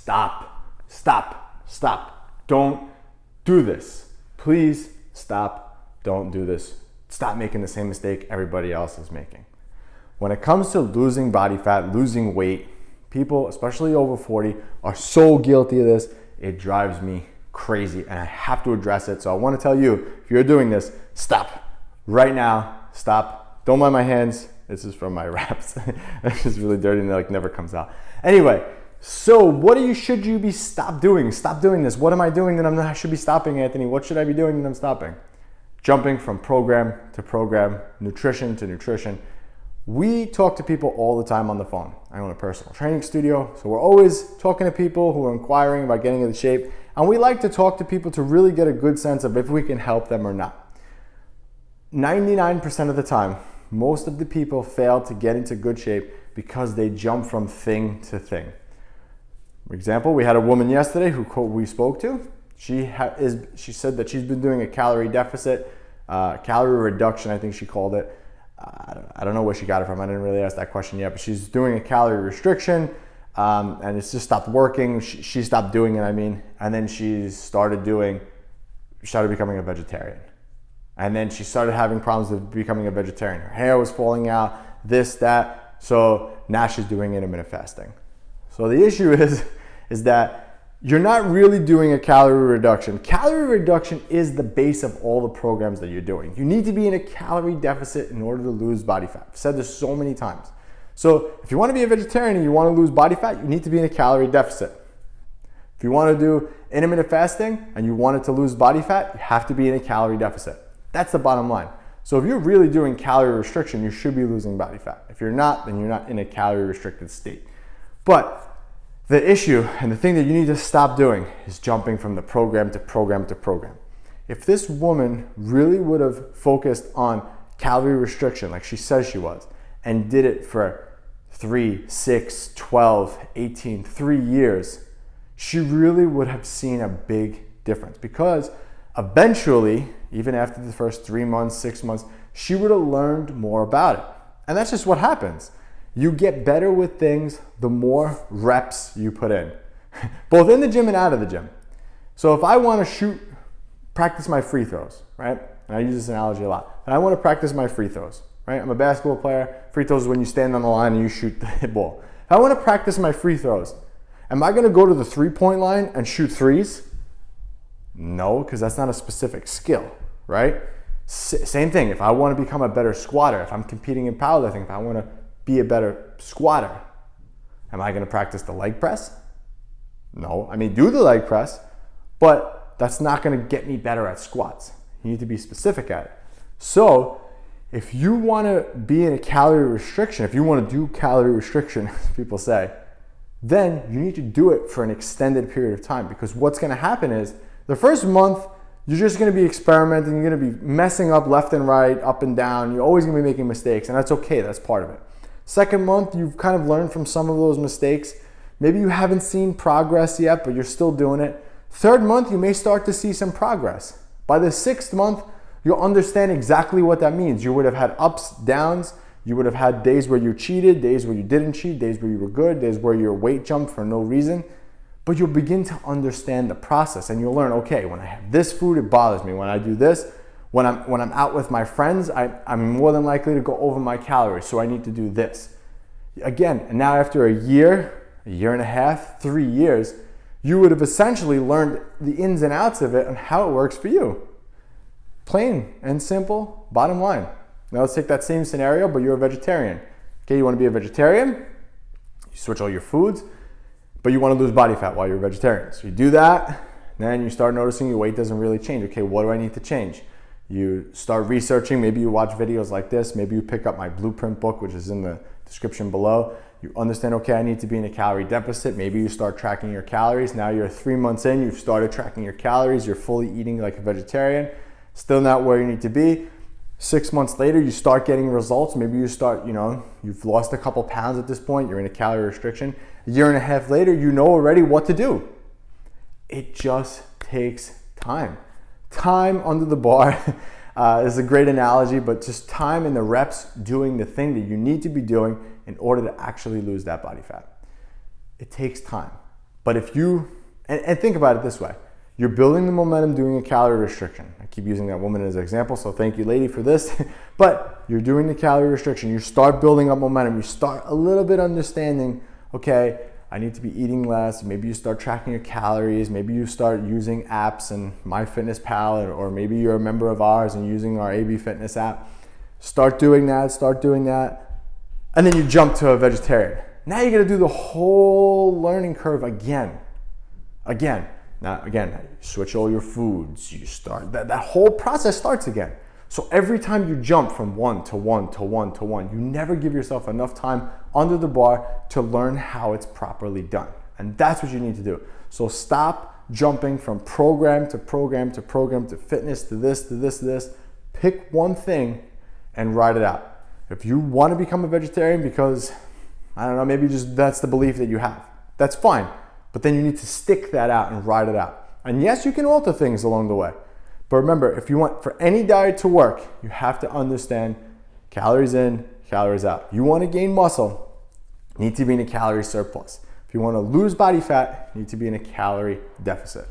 Stop. Don't do this. Please stop. Don't do this. Stop making the same mistake everybody else is making. When it comes to losing body fat, losing weight, people, especially over 40, are so guilty of this. It drives me crazy and I have to address it. So I want to tell you, if you're doing this, stop. Right now, stop. Don't mind my hands. This is from my wraps. It's just really dirty and it like never comes out. Anyway, so what should you be stop doing? Stop doing this. What am I doing that I should be stopping, Anthony? What should I be doing that I'm stopping? Jumping from program to program, nutrition to nutrition. We talk to people all the time on the phone. I own a personal training studio, so we're always talking to people who are inquiring about getting into shape, and we like to talk to people to really get a good sense of if we can help them or not. 99% of the time, most of the people fail to get into good shape because they jump from thing to thing. For example, we had a woman yesterday who we spoke to. She said that she's been doing a calorie deficit, calorie reduction, I think she called it. I don't know where she got it from. I didn't really ask that question yet, but she's doing a calorie restriction and it's just stopped working. She stopped doing it, and then she started becoming a vegetarian. And then she started having problems with becoming a vegetarian. Her hair was falling out, this, that. So now she's doing intermittent fasting. So the issue is that you're not really doing a calorie reduction. Calorie reduction is the base of all the programs that you're doing. You need to be in a calorie deficit in order to lose body fat. I've said this so many times. So if you want to be a vegetarian and you want to lose body fat, you need to be in a calorie deficit. If you want to do intermittent fasting and you want it to lose body fat, you have to be in a calorie deficit. That's the bottom line. So if you're really doing calorie restriction, you should be losing body fat. If you're not, then you're not in a calorie restricted state. But the issue and the thing that you need to stop doing is jumping from the program to program to program. If this woman really would have focused on calorie restriction like she says she was and did it for 3, 6, 12, 18, 3 years, she really would have seen a big difference because eventually, even after the first 3 months, 6 months, she would have learned more about it. And that's just what happens. You get better with things the more reps you put in, both in the gym and out of the gym. So if I want to practice my free throws, right? And I use this analogy a lot. And I want to practice my free throws, right? I'm a basketball player. Free throws is when you stand on the line and you shoot the ball. If I want to practice my free throws, am I going to go to the 3-point line and shoot threes? No, because that's not a specific skill, right? Same thing. If I want to become a better squatter, if I'm competing in powerlifting, if I want to be a better squatter, am I going to practice the leg press? No, do the leg press, but that's not going to get me better at squats. You need to be specific at it. So if you want to be in a calorie restriction, if you want to do calorie restriction, as people say, then you need to do it for an extended period of time, because what's going to happen is the first month, you're just going to be experimenting, you're going to be messing up left and right, up and down, you're always going to be making mistakes, and that's okay, that's part of it. Second month, you've kind of learned from some of those mistakes. Maybe you haven't seen progress yet, but you're still doing it. Third month, you may start to see some progress. By the 6th month, you'll understand exactly what that means. You would have had ups, downs. You would have had days where you cheated, days where you didn't cheat, days where you were good, days where your weight jumped for no reason. But you'll begin to understand the process and you'll learn, okay, when I have this food, it bothers me. When I do this, when I'm out with my friends, I'm more than likely to go over my calories, so I need to do this. Again, and now after a year and a half, 3 years, you would have essentially learned the ins and outs of it and how it works for you. Plain and simple, bottom line. Now let's take that same scenario, but you're a vegetarian. Okay, you want to be a vegetarian, you switch all your foods, but you want to lose body fat while you're a vegetarian. So you do that, then you start noticing your weight doesn't really change. Okay, what do I need to change? You start researching, maybe you watch videos like this, maybe you pick up my blueprint book, which is in the description below. You understand, okay, I need to be in a calorie deficit. Maybe you start tracking your calories. Now you're 3 months in, you've started tracking your calories, you're fully eating like a vegetarian, still not where you need to be. 6 months later, you start getting results. Maybe you start, you've lost a couple pounds at this point, you're in a calorie restriction. A year and a half later, you know already what to do. It just takes time. Time under the bar is a great analogy, but just time in the reps doing the thing that you need to be doing in order to actually lose that body fat. It takes time. But if you, and think about it this way, you're building the momentum doing a calorie restriction. I keep using that woman as an example, so thank you, lady, for this. But you're doing the calorie restriction. You start building up momentum. You start a little bit understanding, okay, I need to be eating less. Maybe you start tracking your calories. Maybe you start using apps and MyFitnessPal, or maybe you're a member of ours and using our AB Fitness app. Start doing that. And then you jump to a vegetarian. Now you're gonna do the whole learning curve again. Now, again, switch all your foods. You start, that whole process starts again. So every time you jump from one to one to one to one, you never give yourself enough time under the bar to learn how it's properly done. And that's what you need to do. So stop jumping from program to program to program to fitness to this to this to this. Pick one thing and ride it out. If you want to become a vegetarian because, I don't know, maybe just that's the belief that you have, that's fine. But then you need to stick that out and ride it out. And yes, you can alter things along the way. But remember, if you want for any diet to work, you have to understand calories in, calories out. You want to gain muscle, you need to be in a calorie surplus. If you want to lose body fat, you need to be in a calorie deficit.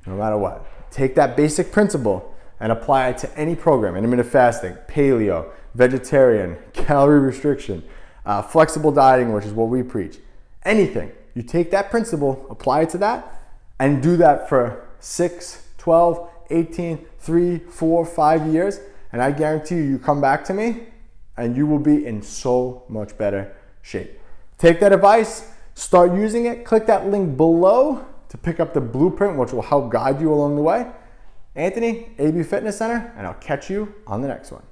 No matter what. Take that basic principle and apply it to any program. Intermittent fasting, paleo, vegetarian, calorie restriction, flexible dieting, which is what we preach. Anything. You take that principle, apply it to that, and do that for 6, 12, 18, 3, 4, 5 years, and I guarantee you come back to me and you will be in so much better shape. Take that advice, start using it, click that link below to pick up the blueprint, which will help guide you along the way. Anthony, AB Fitness Center, and I'll catch you on the next one.